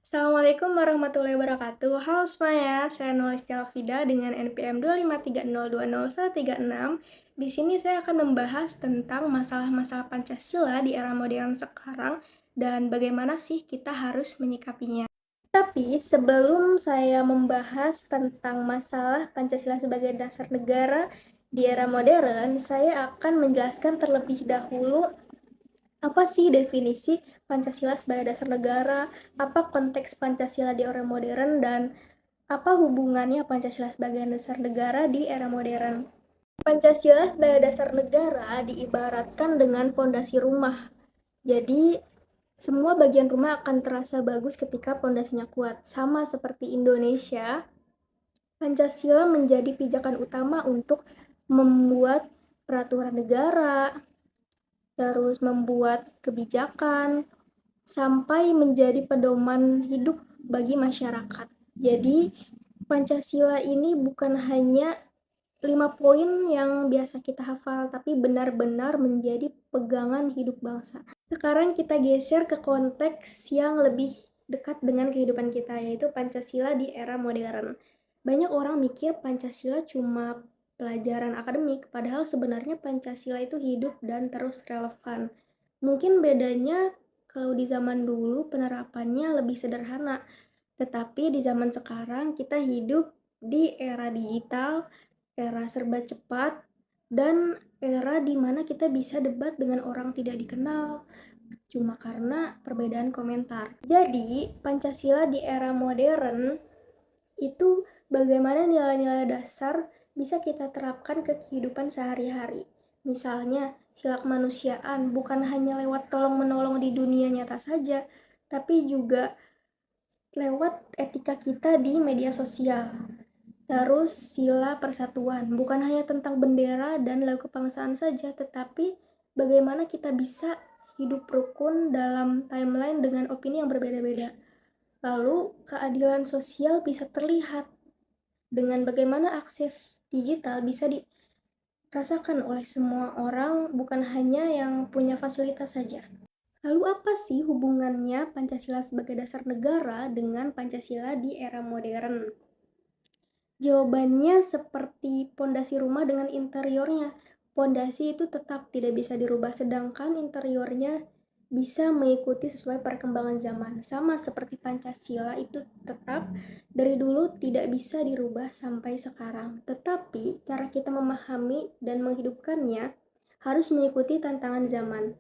Assalamualaikum warahmatullahi wabarakatuh. Halo semuanya, saya Nulistia Alfida dengan NPM 253020136. Di sini saya akan membahas tentang masalah-masalah Pancasila di era modern sekarang dan bagaimana sih kita harus menyikapinya. Tapi sebelum saya membahas tentang masalah Pancasila sebagai dasar negara di era modern, saya akan menjelaskan terlebih dahulu apa sih definisi Pancasila sebagai dasar negara, apa konteks Pancasila di era modern, dan apa hubungannya Pancasila sebagai dasar negara di era modern. Pancasila sebagai dasar negara diibaratkan dengan fondasi rumah. Jadi, semua bagian rumah akan terasa bagus ketika fondasinya kuat. Sama seperti Indonesia, Pancasila menjadi pijakan utama untuk membuat peraturan negara, terus membuat kebijakan, sampai menjadi pedoman hidup bagi masyarakat. Jadi, Pancasila ini bukan hanya 5 poin yang biasa kita hafal, tapi benar-benar menjadi pegangan hidup bangsa. Sekarang kita geser ke konteks yang lebih dekat dengan kehidupan kita, yaitu Pancasila di era modern. Banyak orang mikir Pancasila cuma pelajaran akademik, padahal sebenarnya Pancasila itu hidup dan terus relevan. Mungkin bedanya kalau di zaman dulu penerapannya lebih sederhana, tetapi di zaman sekarang kita hidup di era digital, era serba cepat, dan era di mana kita bisa debat dengan orang tidak dikenal cuma karena perbedaan komentar. Jadi, Pancasila di era modern itu bagaimana nilai-nilai dasar bisa kita terapkan ke kehidupan sehari-hari. Misalnya, sila kemanusiaan bukan hanya lewat tolong-menolong di dunia nyata saja, tapi juga lewat etika kita di media sosial. Terus sila persatuan, bukan hanya tentang bendera dan lagu kebangsaan saja, tetapi bagaimana kita bisa hidup rukun dalam timeline dengan opini yang berbeda-beda. Lalu, keadilan sosial bisa terlihat dengan bagaimana akses digital bisa dirasakan oleh semua orang, bukan hanya yang punya fasilitas saja. Lalu apa sih hubungannya Pancasila sebagai dasar negara dengan Pancasila di era modern? Jawabannya seperti pondasi rumah dengan interiornya. Pondasi itu tetap tidak bisa dirubah, sedangkan interiornya bisa mengikuti sesuai perkembangan zaman. Sama seperti Pancasila itu tetap dari dulu tidak bisa dirubah sampai sekarang. Tetapi cara kita memahami dan menghidupkannya harus mengikuti tantangan zaman.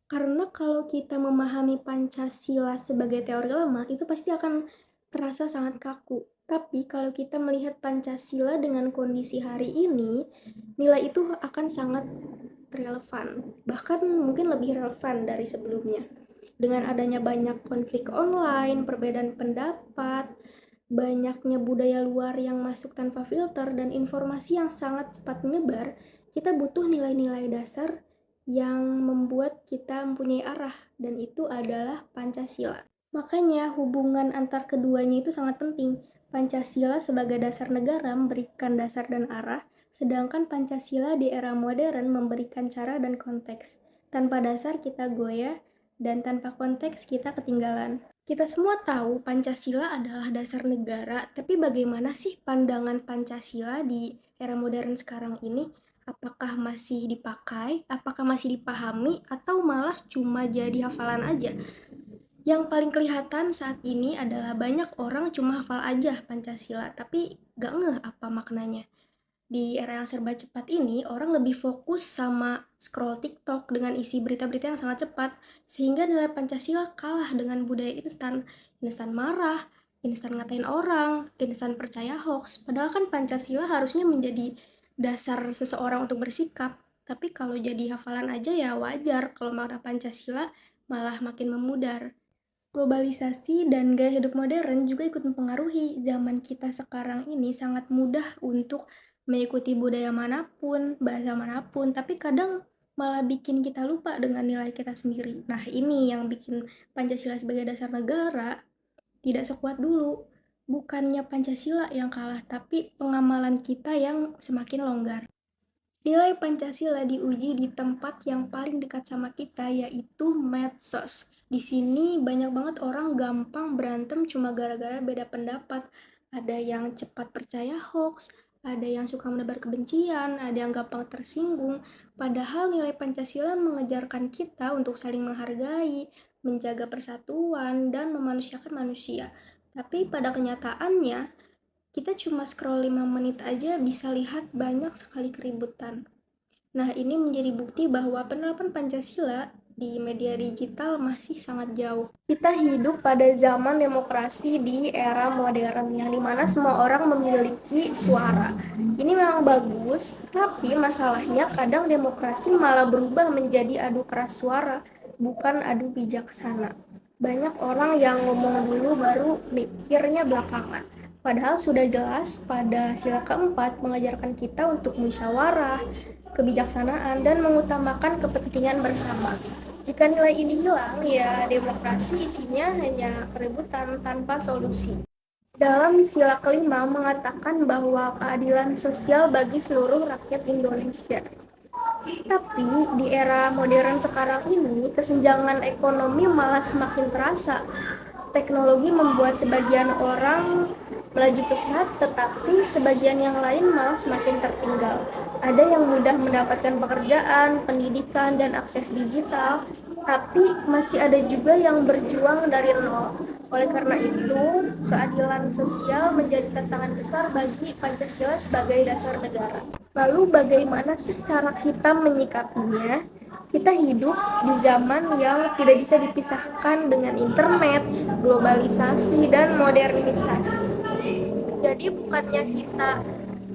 Karena kalau kita memahami Pancasila sebagai teori lama, itu pasti akan terasa sangat kaku. Tapi kalau kita melihat Pancasila dengan kondisi hari ini, nilai itu akan sangat relevan. Bahkan mungkin lebih relevan dari sebelumnya. Dengan adanya banyak konflik online, perbedaan pendapat, banyaknya budaya luar yang masuk tanpa filter, dan informasi yang sangat cepat menyebar, kita butuh nilai-nilai dasar yang membuat kita mempunyai arah, dan itu adalah Pancasila. Makanya hubungan antar keduanya itu sangat penting. Pancasila sebagai dasar negara memberikan dasar dan arah, sedangkan Pancasila di era modern memberikan cara dan konteks. Tanpa dasar kita goyah, dan tanpa konteks kita ketinggalan. Kita semua tahu Pancasila adalah dasar negara, tapi bagaimana sih pandangan Pancasila di era modern sekarang ini? Apakah masih dipakai, apakah masih dipahami, atau malah cuma jadi hafalan aja? Yang paling kelihatan saat ini adalah banyak orang cuma hafal aja Pancasila, tapi gak ngeh apa maknanya. Di era yang serba cepat ini, orang lebih fokus sama scroll TikTok dengan isi berita-berita yang sangat cepat, sehingga nilai Pancasila kalah dengan budaya instan. Instan marah, instan ngatain orang, instan percaya hoax. Padahal kan Pancasila harusnya menjadi dasar seseorang untuk bersikap. Tapi kalau jadi hafalan aja ya wajar kalau makna Pancasila malah makin memudar. Globalisasi dan gaya hidup modern juga ikut mempengaruhi. Zaman kita sekarang ini sangat mudah untuk mengikuti budaya manapun, bahasa manapun, tapi kadang malah bikin kita lupa dengan nilai kita sendiri. Nah, ini yang bikin Pancasila sebagai dasar negara tidak sekuat dulu. Bukannya Pancasila yang kalah, tapi pengamalan kita yang semakin longgar. Nilai Pancasila diuji di tempat yang paling dekat sama kita, yaitu medsos. Di sini banyak banget orang gampang berantem cuma gara-gara beda pendapat. Ada yang cepat percaya hoax, ada yang suka menebar kebencian, ada yang gampang tersinggung. Padahal nilai Pancasila mengejarkan kita untuk saling menghargai, menjaga persatuan, dan memanusiakan manusia. Tapi pada kenyataannya, kita cuma scroll 5 menit aja bisa lihat banyak sekali keributan. Nah, ini menjadi bukti bahwa penerapan Pancasila di media digital masih sangat jauh. Kita hidup pada zaman demokrasi di era modern yang dimana semua orang memiliki suara. Ini memang bagus, tapi masalahnya kadang demokrasi malah berubah menjadi adu keras suara, bukan adu bijaksana. Banyak orang yang ngomong dulu baru mikirnya belakangan. Padahal sudah jelas pada sila keempat mengajarkan kita untuk musyawarah, kebijaksanaan, dan mengutamakan kepentingan bersama. Jika nilai ini hilang, ya demokrasi isinya hanya keributan tanpa solusi. Dalam sila kelima mengatakan bahwa keadilan sosial bagi seluruh rakyat Indonesia. Tapi di era modern sekarang ini, kesenjangan ekonomi malah semakin terasa. Teknologi membuat sebagian orang melaju pesat, tetapi sebagian yang lain malah semakin tertinggal. Ada yang mudah mendapatkan pekerjaan, pendidikan, dan akses digital, tapi masih ada juga yang berjuang dari nol. Oleh karena itu, keadilan sosial menjadi tantangan besar bagi Pancasila sebagai dasar negara. Lalu bagaimana sih cara kita menyikapinya? Kita hidup di zaman yang tidak bisa dipisahkan dengan internet, globalisasi, dan modernisasi. Jadi bukannya kita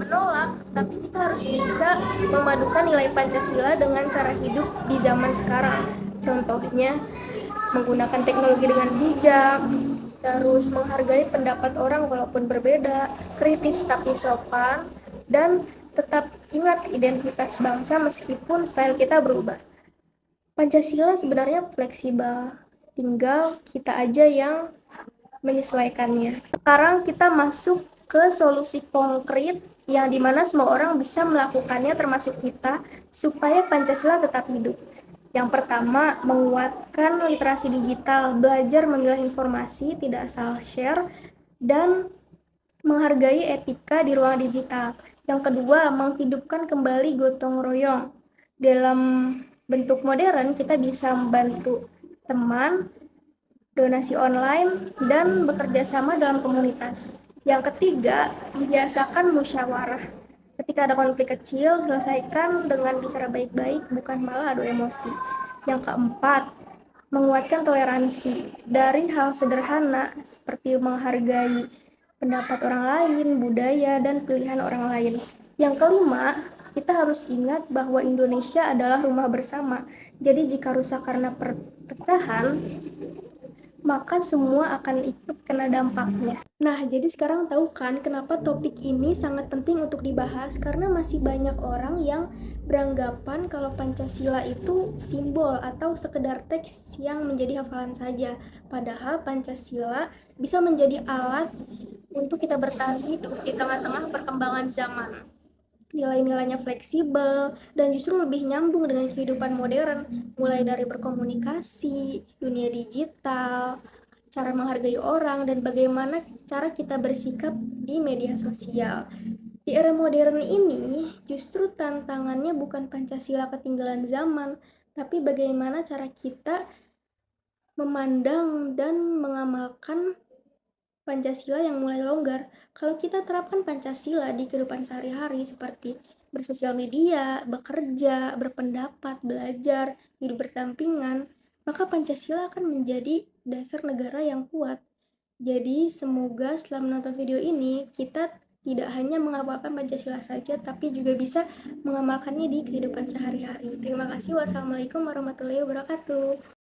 menolak, tapi kita harus bisa memadukan nilai Pancasila dengan cara hidup di zaman sekarang. Contohnya, menggunakan teknologi dengan bijak, terus menghargai pendapat orang walaupun berbeda, kritis tapi sopan, dan tetap ingat identitas bangsa meskipun style kita berubah. Pancasila sebenarnya fleksibel, tinggal kita aja yang menyesuaikannya. Sekarang kita masuk ke solusi konkret yang dimana semua orang bisa melakukannya termasuk kita supaya Pancasila tetap hidup. Yang pertama, menguatkan literasi digital, belajar memilah informasi, tidak asal share, dan menghargai etika di ruang digital. Yang kedua, menghidupkan kembali gotong royong. Dalam bentuk modern, kita bisa membantu teman, donasi online, dan bekerja sama dalam komunitas. Yang ketiga, membiasakan musyawarah. Ketika ada konflik kecil, selesaikan dengan bicara baik-baik, bukan malah adu emosi. Yang keempat, menguatkan toleransi dari hal sederhana seperti menghargai pendapat orang lain, budaya, dan pilihan orang lain. Yang kelima, kita harus ingat bahwa Indonesia adalah rumah bersama. Jadi jika rusak karena perpecahan, maka semua akan ikut kena dampaknya. Nah, jadi sekarang tahu kan kenapa topik ini sangat penting untuk dibahas, karena masih banyak orang yang beranggapan kalau Pancasila itu simbol atau sekedar teks yang menjadi hafalan saja. Padahal Pancasila bisa menjadi alat untuk kita bertahan hidup di tengah-tengah perkembangan zaman. Nilai-nilainya fleksibel dan justru lebih nyambung dengan kehidupan modern, mulai dari berkomunikasi, dunia digital, cara menghargai orang, dan bagaimana cara kita bersikap di media sosial. Di era modern ini, justru tantangannya bukan Pancasila ketinggalan zaman, tapi bagaimana cara kita memandang dan mengamalkan Pancasila yang mulai longgar. Kalau kita terapkan Pancasila di kehidupan sehari-hari seperti bersosial media, bekerja, berpendapat, belajar, hidup berdampingan, maka Pancasila akan menjadi dasar negara yang kuat. Jadi semoga setelah menonton video ini, kita tidak hanya mengamalkan Pancasila saja, tapi juga bisa mengamalkannya di kehidupan sehari-hari. Terima kasih. Wassalamualaikum warahmatullahi wabarakatuh.